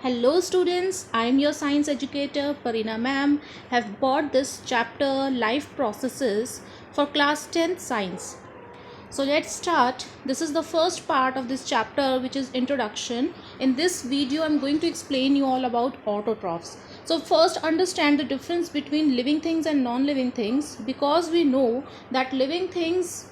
Hello students, I am your science educator Parina ma'am. Have bought this chapter life processes for class 10th science. So let's start. This is the first part of this chapter, which is introduction. In this video I'm going to explain you all about autotrophs. So first understand the difference between living things and non-living things, because we know that living things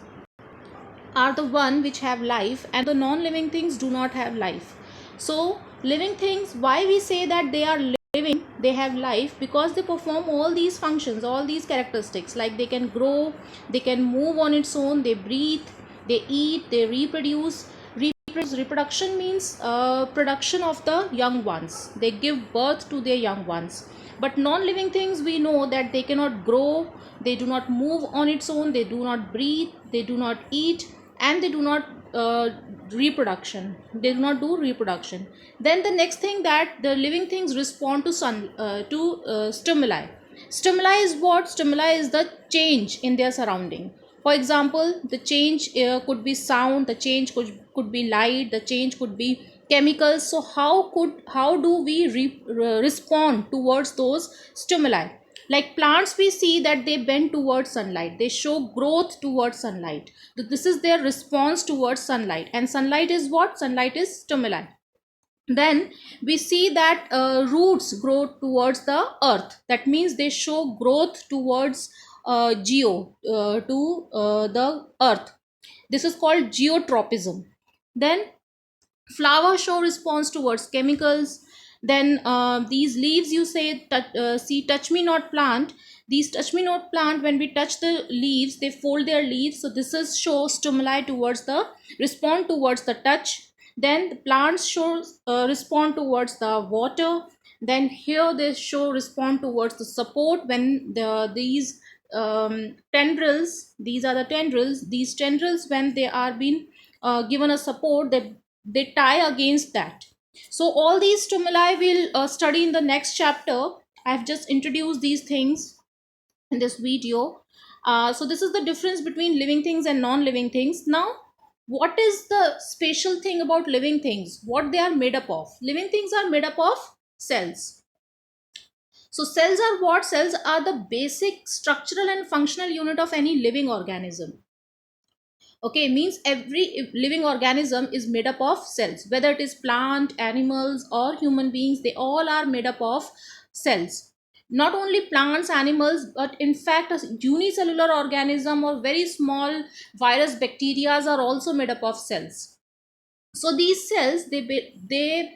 are the one which have life and the non-living things do not have life. So living things, why we say that they are living, they have life, because they perform all these functions, all these characteristics, like they can grow, they can move on its own, they breathe, they eat, they reproduce. Reproduction means production of the young ones, they give birth to their young ones. But non-living things, we know that they cannot grow, they do not move on its own, they do not breathe, they do not eat, and they do not reproduction, they do not do reproduction. Then the next thing, that the living things respond to stimuli. Stimuli is what? Stimuli is the change in their surrounding. For example, the change could be sound, the change could be light, the change could be chemicals. So how do we respond towards those stimuli? Like plants, we see that they bend towards sunlight, they show growth towards sunlight. This is their response towards sunlight, and sunlight is what? Sunlight is stimuli. Then we see that roots grow towards the earth, that means they show growth towards the earth. This is called geotropism. Then flower show response towards chemicals. Then these leaves, you say, see, touch me not plant. These touch me not plant, when we touch the leaves, they fold their leaves. So this is show stimuli towards the, respond towards the touch. Then the plants show respond towards the water. Then here they show respond towards the support, when these tendrils, these are the tendrils, these tendrils, when they are being given a support, they tie against that. So all these stimuli we'll study in the next chapter. I've just introduced these things in this video. So this is the difference between living things and non-living things. Now, what is the special thing about living things? What they are made up of? Living things are made up of cells. So cells are what? Cells are the basic structural and functional unit of any living organism. Okay, means every living organism is made up of cells, whether it is plant, animals, or human beings, they all are made up of cells. Not only plants, animals, but in fact a unicellular organism or very small virus, bacteria are also made up of cells. So these cells, they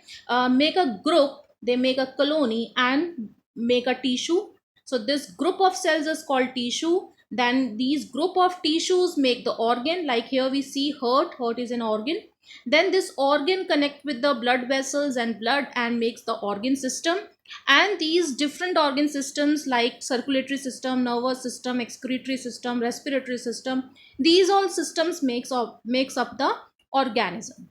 make a group, they make a colony and make a tissue. So this group of cells is called tissue. Then these group of tissues make the organ, like here we see heart is an organ. Then this organ connect with the blood vessels and blood and makes the organ system. And these different organ systems, like circulatory system, nervous system, excretory system, respiratory system, these all systems makes up the organism.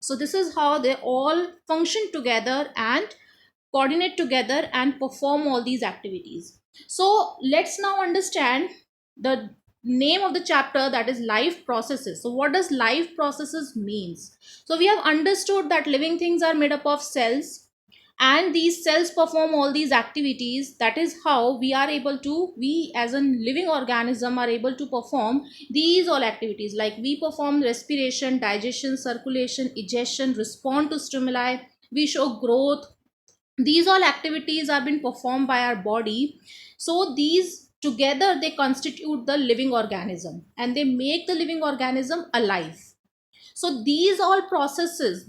So this is how they all function together and coordinate together and perform all these activities. So let's now understand the name of the chapter, that is life processes. So what does life processes means? So we have understood that living things are made up of cells, and these cells perform all these activities. That is how we as a living organism are able to perform these all activities, like we perform respiration, digestion, circulation, egestion, respond to stimuli, we show growth. These all activities are being performed by our body. So these together, they constitute the living organism and they make the living organism alive. So these all processes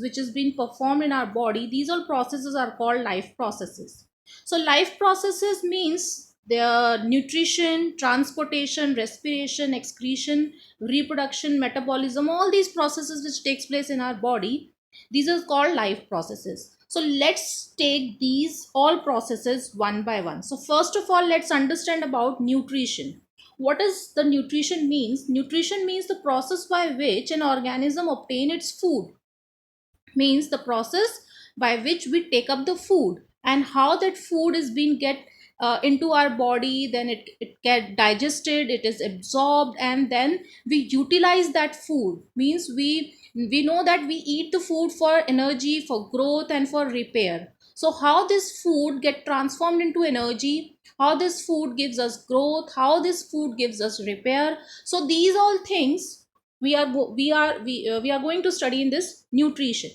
which is being performed in our body, these all processes are called life processes. So life processes means the nutrition, transportation, respiration, excretion, reproduction, metabolism, all these processes which takes place in our body, these are called life processes. So let's take these all processes one by one. So first of all, let's understand about nutrition. What does the nutrition means? Nutrition means the process by which an organism obtain its food. Means the process by which we take up the food, and how that food is being get into our body, then it get digested, it is absorbed, and then we utilize that food. Means We know that we eat the food for energy, for growth, and for repair. So how this food get transformed into energy, how this food gives us growth, how this food gives us repair. So these all things we are going to study in this nutrition.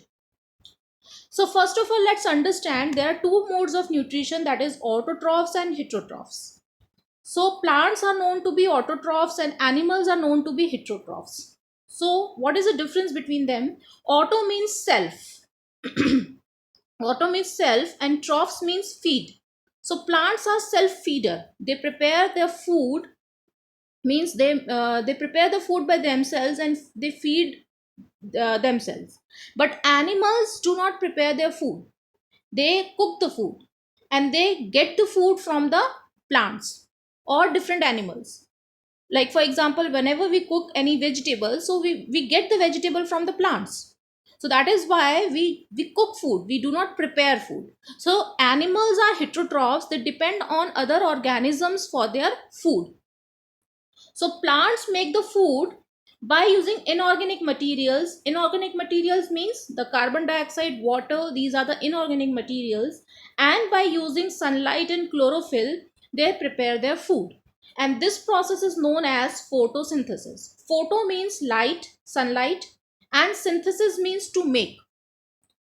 So first of all, let's understand there are two modes of nutrition, that is autotrophs and heterotrophs. So plants are known to be autotrophs and animals are known to be heterotrophs. So what is the difference between them? Auto means self. Auto means self and troughs means feed. So plants are self-feeder. They prepare their food, means they prepare the food by themselves and they feed themselves. But animals do not prepare their food. They cook the food and they get the food from the plants or different animals. Like for example, whenever we cook any vegetable, so we get the vegetable from the plants. So that is why we cook food, we do not prepare food. So animals are heterotrophs, they depend on other organisms for their food. So plants make the food by using inorganic materials. Inorganic materials means the carbon dioxide, water, these are the inorganic materials. And by using sunlight and chlorophyll, they prepare their food. And this process is known as photosynthesis. Photo means light, sunlight, and synthesis means to make.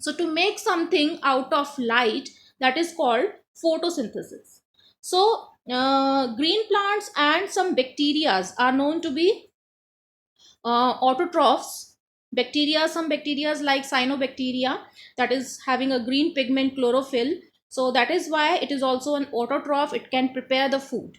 So to make something out of light, that is called photosynthesis. So green plants and some bacteria are known to be autotrophs. Bacteria, some bacteria like cyanobacteria, that is having a green pigment chlorophyll. So that is why it is also an autotroph, it can prepare the food.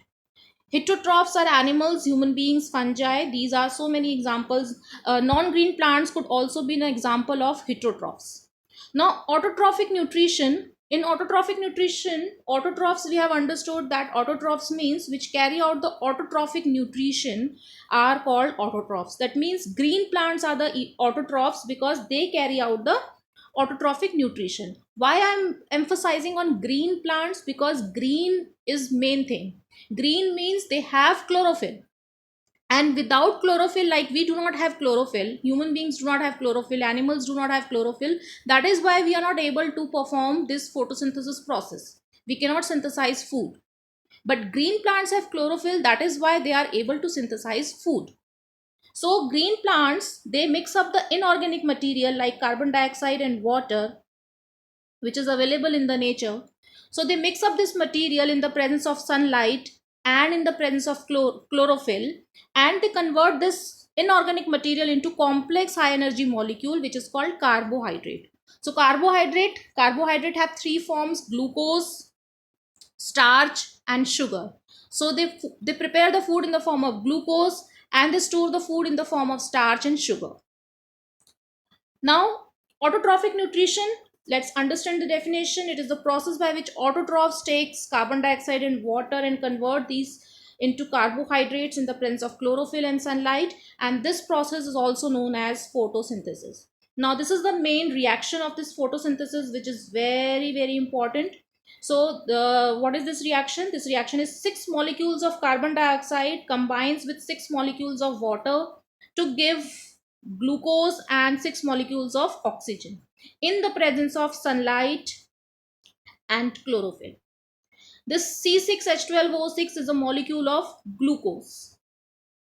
Heterotrophs are animals, human beings, fungi. These are so many examples. Non-green plants could also be an example of heterotrophs. Now, autotrophic nutrition. In autotrophic nutrition, autotrophs, we have understood that autotrophs means which carry out the autotrophic nutrition are called autotrophs. That means green plants are the autotrophs because they carry out the autotrophic nutrition. Why I'm emphasizing on green plants? Because green is main thing. Green means they have chlorophyll, and without chlorophyll, like we do not have chlorophyll, human beings do not have chlorophyll, animals do not have chlorophyll. That is why we are not able to perform this photosynthesis process. We cannot synthesize food. But green plants have chlorophyll, that is why they are able to synthesize food. So green plants, they mix up the inorganic material like carbon dioxide and water, which is available in the nature. So they mix up this material in the presence of sunlight and in the presence of chlorophyll, and they convert this inorganic material into complex high energy molecule which is called carbohydrate. So carbohydrate have three forms: glucose, starch, and sugar. So they prepare the food in the form of glucose and they store the food in the form of starch and sugar. Now, autotrophic nutrition, let's understand the definition. It is the process by which autotrophs takes carbon dioxide and water and convert these into carbohydrates in the presence of chlorophyll and sunlight, and this process is also known as photosynthesis. Now, this is the main reaction of this photosynthesis, which is very, very important. So what is this reaction? This reaction is 6 molecules of carbon dioxide combines with 6 molecules of water to give glucose and 6 molecules of oxygen in the presence of sunlight and chlorophyll. This C6H12O6 is a molecule of glucose.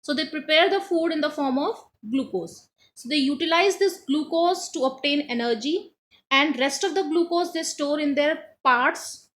So they prepare the food in the form of glucose. So they utilize this glucose to obtain energy, and rest of the glucose they store in their parts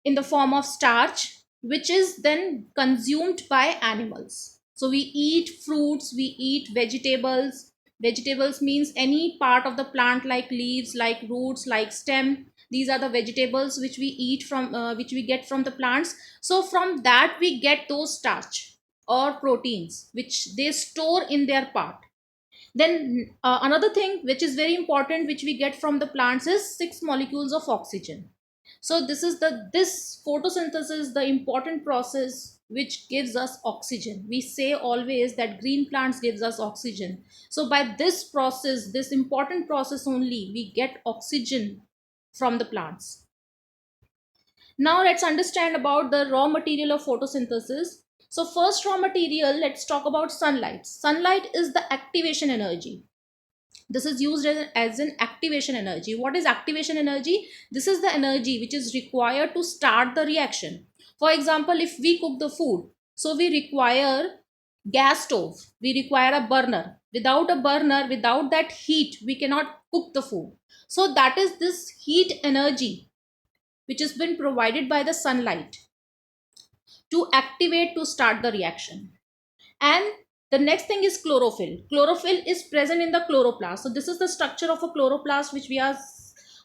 in the form of starch, which is then consumed by animals. So we eat fruits, we eat vegetables. Vegetables means any part of the plant, like leaves, like roots, like stem. These are the vegetables which we eat from, which we get from the plants. So from that we get those starch or proteins which they store in their part. Then another thing which is very important which we get from the plants is 6 molecules of oxygen. So this photosynthesis, the important process which gives us oxygen. We say always that green plants gives us oxygen. So by this process, this important process only, we get oxygen from the plants. Now let's understand about the raw material of photosynthesis. So first raw material, let's talk about sunlight. Sunlight is the activation energy. This is used as an activation energy. What is activation energy? This is the energy which is required to start the reaction. For example, if we cook the food, so we require gas stove, we require a burner. Without a burner, without that heat, we cannot cook the food. So that is this heat energy which has been provided by the sunlight to activate, to start the reaction. And the next thing is chlorophyll. Chlorophyll is present in the chloroplast. So this is the structure of a chloroplast which we are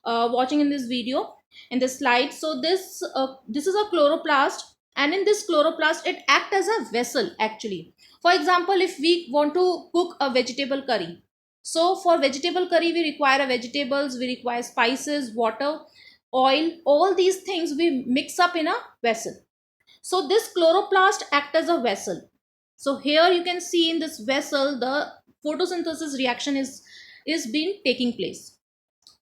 watching in this video, in this slide. So this is a chloroplast, and in this chloroplast it acts as a vessel actually. For example, if we want to cook a vegetable curry, so for vegetable curry we require vegetables, we require spices, water, oil, all these things we mix up in a vessel. So this chloroplast acts as a vessel. So here you can see in this vessel the photosynthesis reaction is being taking place.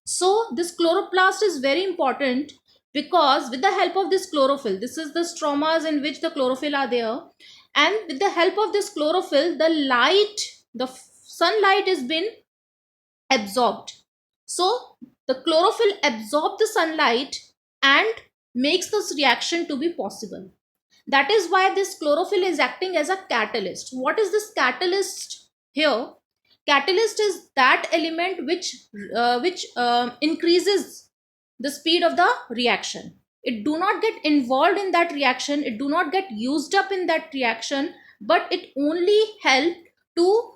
So this chloroplast is very important because with the help of this chlorophyll, this is the stromas in which the chlorophyll are there, and with the help of this chlorophyll, the light, the sunlight is been absorbed. So the chlorophyll absorb the sunlight and makes this reaction to be possible. That is why this chlorophyll is acting as a catalyst. What is this catalyst here? Catalyst is that element which increases the speed of the reaction. It do not get involved in that reaction, it do not get used up in that reaction, but it only help to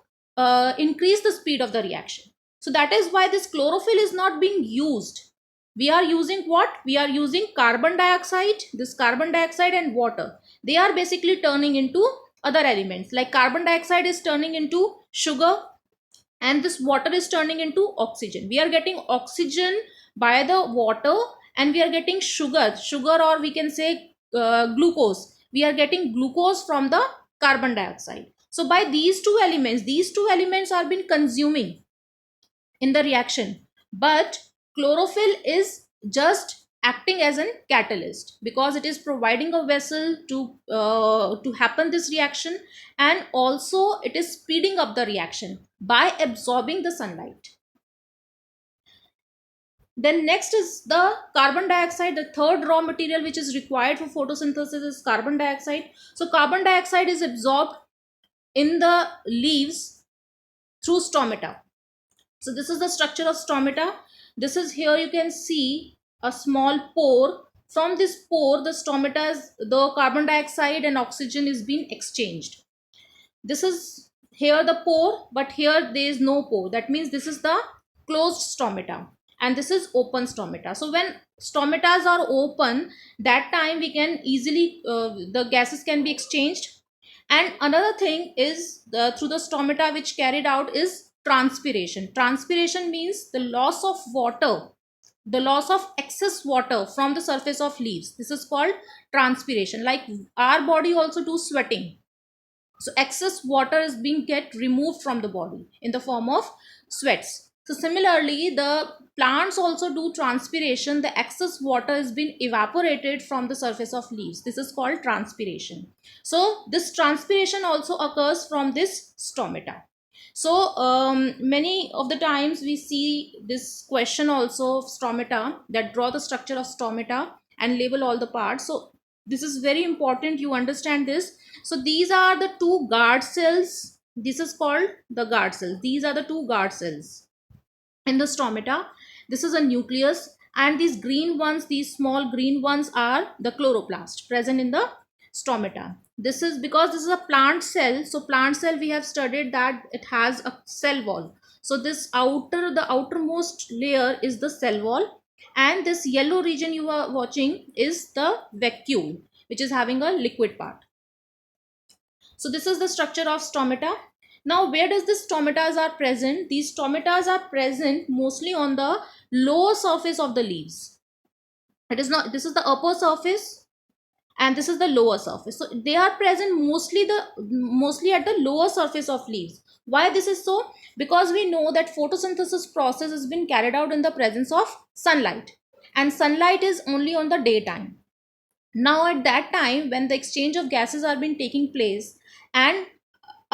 increase the speed of the reaction. So that is why this chlorophyll is not being used. We are using what? We are using carbon dioxide, this carbon dioxide and water. They are basically turning into other elements, like carbon dioxide is turning into sugar and this water is turning into oxygen. We are getting oxygen by the water and we are getting sugar or we can say glucose. We are getting glucose from the carbon dioxide. So by these two elements are being consuming in the reaction, but chlorophyll is just acting as a catalyst because it is providing a vessel to happen this reaction, and also it is speeding up the reaction by absorbing the sunlight. Then next is the carbon dioxide. The third raw material which is required for photosynthesis is carbon dioxide. So carbon dioxide is absorbed in the leaves through stomata. So this is the structure of stomata. This is, here you can see a small pore. From this pore, the stomatas, the carbon dioxide and oxygen is being exchanged. This is here the pore, but here there is no pore. That means this is the closed stomata and this is open stomata. So when stomatas are open, that time we can easily, the gases can be exchanged. And another thing is through the stomata which carried out is transpiration. Transpiration means the loss of water, the loss of excess water from the surface of leaves. This is called transpiration. Like our body also do sweating. So excess water is being get removed from the body in the form of sweats. So similarly, the plants also do transpiration. The excess water is being evaporated from the surface of leaves. This is called transpiration. So this transpiration also occurs from this stomata. So many of the times we see this question also of stomata, that draw the structure of stomata and label all the parts. So this is very important you understand this. So these are the two guard cells. This is called the guard cells. These are the two guard cells in the stomata. This is a nucleus, and these green ones, these small green ones, are the chloroplast present in the stomata. This is because this is a plant cell. So plant cell, we have studied that it has a cell wall. So this the outermost layer is the cell wall, and this yellow region you are watching is the vacuole, which is having a liquid part. So this is the structure of stomata. Now where does the stomatas are present? These stomatas are present mostly on the lower surface of the leaves. It is not, this is the upper surface and this is the lower surface. So they are present mostly at the lower surface of leaves. Why this is so? Because we know that photosynthesis process has been carried out in the presence of sunlight, and sunlight is only on the daytime. Now at that time when the exchange of gases are been taking place and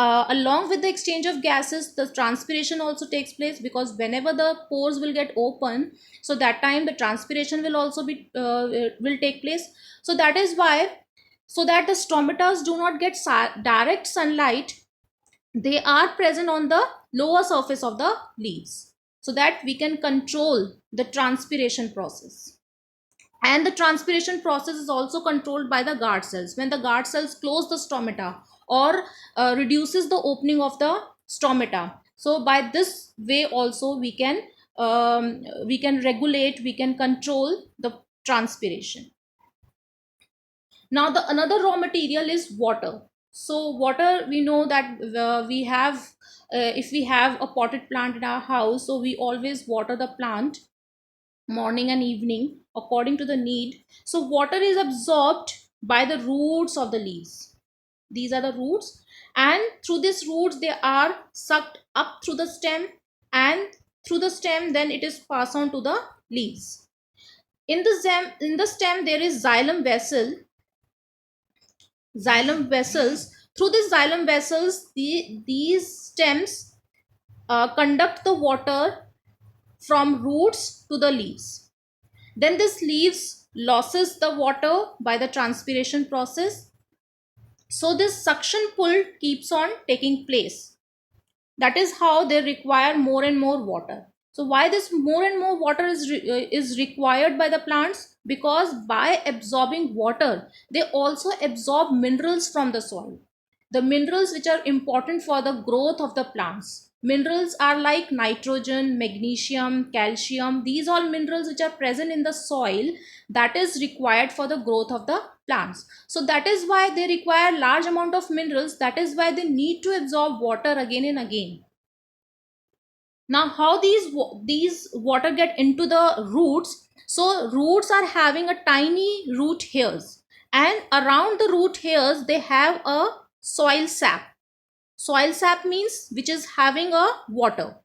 along with the exchange of gases, the transpiration also takes place, because whenever the pores will get open, so that time the transpiration will also be will take place. So that is why, so that the stomatas do not get direct sunlight, they are present on the lower surface of the leaves, so that we can control the transpiration process. And the transpiration process is also controlled by the guard cells. When the guard cells close the stomata, or reduces the opening of the stomata, so by this way also we can regulate, we can control the transpiration. Now the another raw material is water. So water, we know that we have if we have a potted plant in our house, so we always water the plant morning and evening according to the need. So water is absorbed by the roots of the leaves. These are the roots, and through these roots they are sucked up through the stem, and through the stem then it is passed on to the leaves. In the stem there is xylem vessels. Through these xylem vessels, these stems conduct the water from roots to the leaves. Then this leaves losses the water by the transpiration process. So this suction pull keeps on taking place. That is how they require more and more water. So why this more and more water is required by the plants? Because by absorbing water, they also absorb minerals from the soil, the minerals which are important for the growth of the plants. Minerals are like nitrogen, magnesium, calcium. These all minerals which are present in the soil, that is required for the growth of the plants. So that is why they require large amount of minerals. That is why they need to absorb water again and again. Now how these water get into the roots? So roots are having a tiny root hairs, and around the root hairs they have a soil sap. Soil sap means which is having a water.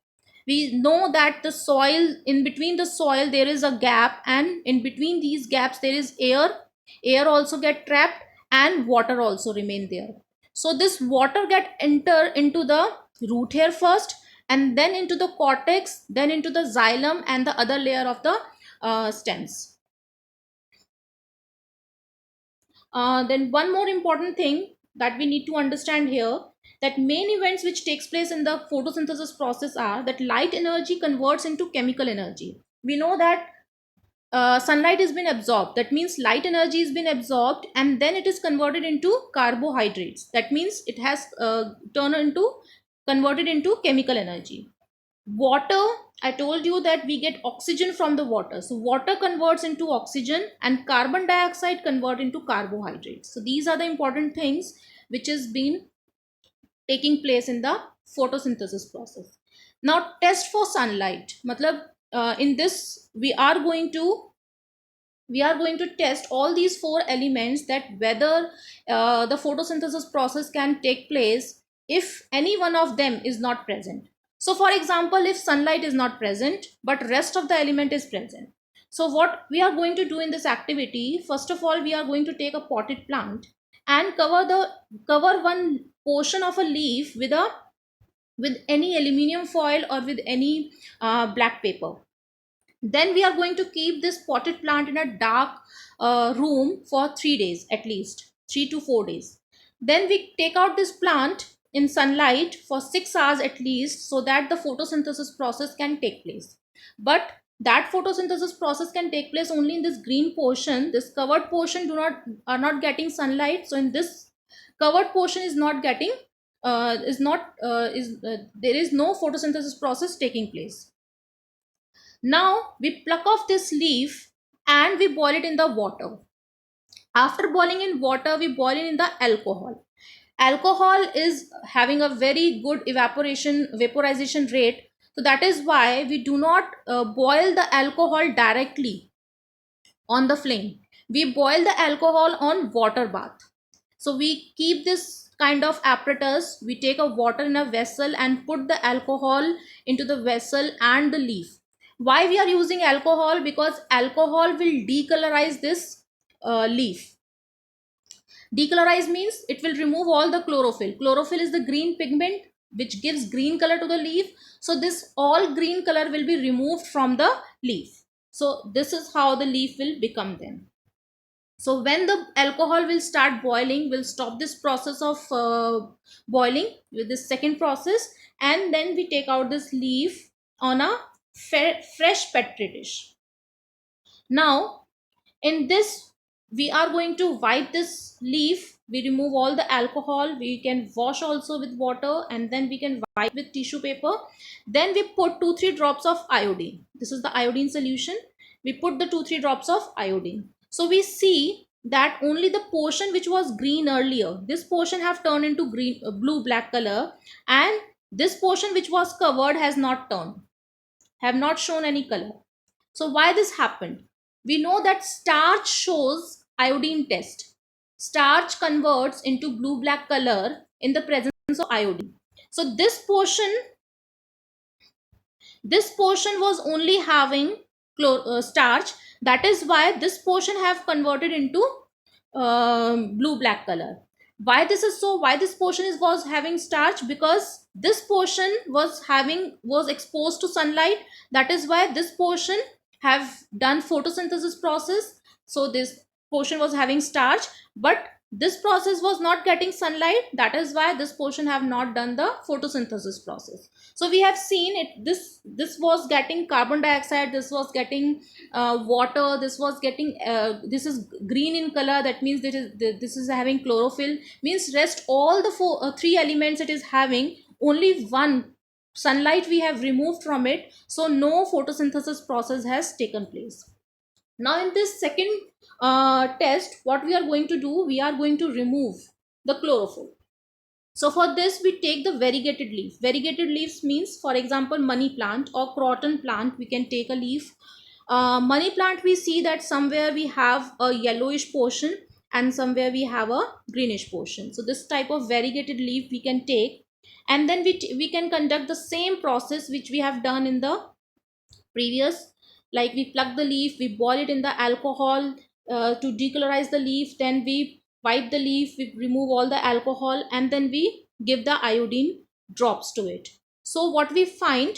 We know that the soil, in between the soil there is a gap, and in between these gaps there is air also get trapped, and water also remain there. So this water get enter into the root hair first, and then into the cortex, then into the xylem and the other layer of the stems. Then one more important thing that we need to understand here, that main events which takes place in the photosynthesis process are that light energy converts into chemical energy. We know that sunlight has been absorbed, that means light energy has been absorbed, and then it is converted into carbohydrates, that means it has turned into converted into chemical energy. Water, I told you that we get oxygen from the water, so water converts into oxygen, and carbon dioxide convert into carbohydrates. So these are the important things which has been taking place in the photosynthesis process. Now test for sunlight, matlab in this we are going to test all these four elements, that whether the photosynthesis process can take place if any one of them is not present. So for example, if sunlight is not present but rest of the element is present, so what we are going to do in this activity, first of all we are going to take a potted plant and cover one portion of a leaf with any aluminium foil or with any black paper. Then we are going to keep this potted plant in a dark room for 3 days, at least 3 to 4 days. Then we take out this plant in sunlight for 6 hours at least, so that the photosynthesis process can take place. But that photosynthesis process can take place only in this green portion. This covered portion are not getting sunlight. So in this covered portion is not getting is not is there is no photosynthesis process taking place. Now we pluck off this leaf and we boil it in the water. After boiling in water, we boil it in the alcohol. Alcohol is having a very good vaporization rate. So that is why we do not boil the alcohol directly on the flame. We boil the alcohol on water bath. So we keep this kind of apparatus. We take a water in a vessel and put the alcohol into the vessel and the leaf. Why we are using alcohol? Because alcohol will decolorize this leaf. Decolorize means it will remove all the chlorophyll. Chlorophyll is the green pigment which gives green color to the leaf. So this all green color will be removed from the leaf. So this is how the leaf will become then. So when the alcohol will start boiling, we'll stop this process of boiling with this second process, and then we take out this leaf on a fresh petri dish. Now in this, we are going to wipe this leaf. We remove all the alcohol. We can wash also with water, and then we can wipe with tissue paper. Then we put 2-3 drops of iodine. This is the iodine solution. We put the 2-3 drops of iodine. So we see that only the portion which was green earlier, this portion have turned into green, blue black color, and this portion which was covered has not turned, have not shown any color. So why this happened? We know that starch shows iodine test. Starch converts into blue black color in the presence of iodine. So this portion was only having starch. That is why this portion have converted into blue black color. Why this is so? Why this portion was having starch? Because this portion was exposed to sunlight. That is why this portion have done photosynthesis process. So this portion was having starch, but this process was not getting sunlight. That is why this portion have not done the photosynthesis process. So we have seen it, this was getting carbon dioxide, this was getting water, this was getting this is green in color. That means this is having chlorophyll, means rest all the three elements it is having, only one sunlight we have removed from it. So no photosynthesis process has taken place. Now in this second test, what we are going to do, we are going to remove the chlorophyll. So for this, we take the variegated leaf. Variegated leaves means, for example, money plant or croton plant, we can take a leaf. Money plant, we see that somewhere we have a yellowish portion and somewhere we have a greenish portion. So this type of variegated leaf we can take, and then we can conduct the same process which we have done in the previous. Like we pluck the leaf, we boil it in the alcohol to decolorize the leaf, then we wipe the leaf, we remove all the alcohol, and then we give the iodine drops to it. So what we find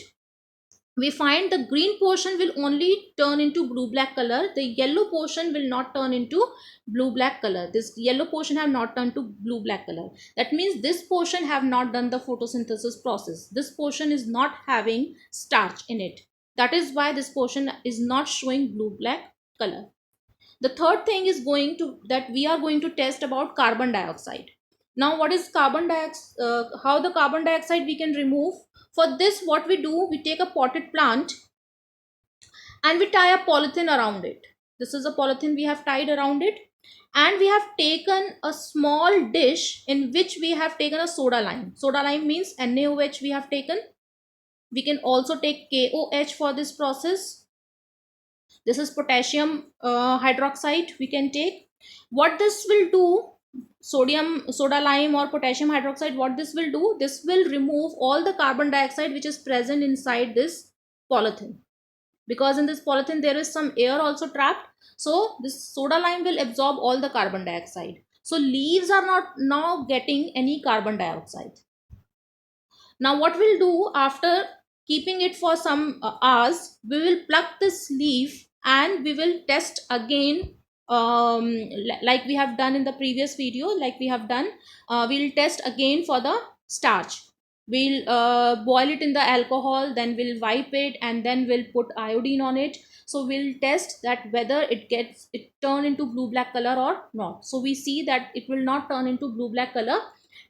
the green portion will only turn into blue black color. The yellow portion will not turn into blue black color. This yellow portion have not turned to blue black color. That means this portion have not done the photosynthesis process. This portion is not having starch in it. That is why this portion is not showing blue black color. The third thing is that we are going to test about carbon dioxide. Now what is carbon dioxide? How the carbon dioxide we can remove? For this, what we do, we take a potted plant and we tie a polythene around it. This is a polythene we have tied around it, and we have taken a small dish in which we have taken a soda lime. Soda lime means NaOH we have taken. We can also take KOH for this process. This is potassium hydroxide we can take. What this will do, soda lime or potassium hydroxide, what this will do, this will remove all the carbon dioxide which is present inside this polythene, because in this polythene there is some air also trapped. So this soda lime will absorb all the carbon dioxide. So leaves are not now getting any carbon dioxide. Now what we'll do, after keeping it for some hours, we will pluck this leaf and we will test again, like we have done in the previous video. Like we have done, we'll test again for the starch. We'll boil it in the alcohol, then we'll wipe it, and then we'll put iodine on it. So we'll test that whether it turn into blue black color or not. So we see that it will not turn into blue black color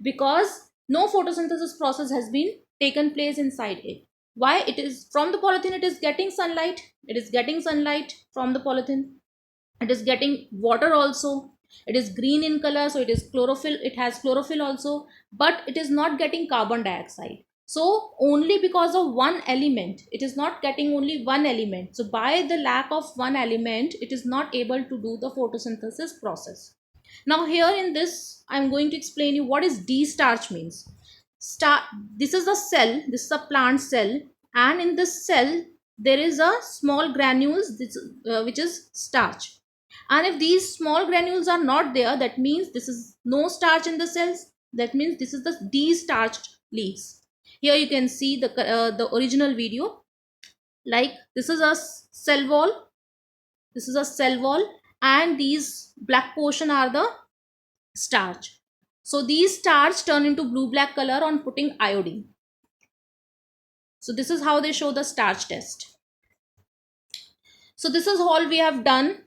because no photosynthesis process has been taken place inside it. Why? It is from the polythene, it is getting sunlight. It is getting sunlight from the polythene. It is getting water also. It is green in color, so it is chlorophyll. It has chlorophyll also, but it is not getting carbon dioxide. So only because of one element, it is not getting only one element. So by the lack of one element, it is not able to do the photosynthesis process. Now here in this, I am going to explain you what is D-starch means. This is a cell, this is a plant cell, and in this cell there is a small granules which is starch. And if these small granules are not there, that means this is no starch in the cells. That means this is the de-starched leaves. Here you can see the original video. Like this is a cell wall. This is a cell wall, and these black portion are the starch. So these starch turn into blue black color on putting iodine. So this is how they show the starch test. So this is all we have done.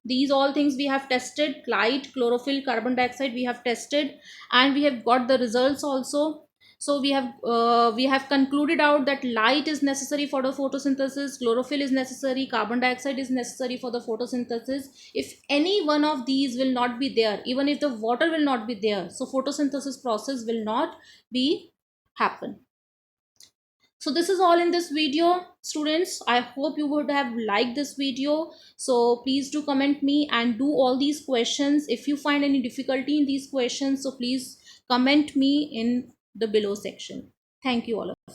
These all things we have tested: light, chlorophyll, carbon dioxide we have tested, and we have got the results also. So we have concluded out that light is necessary for the photosynthesis, chlorophyll is necessary, carbon dioxide is necessary for the photosynthesis. If any one of these will not be there, even if the water will not be there, so photosynthesis process will not be happen. So this is all in this video, students. I hope you would have liked this video. So please do comment me and do all these questions. If you find any difficulty in these questions, so please comment me in the below section. Thank you all.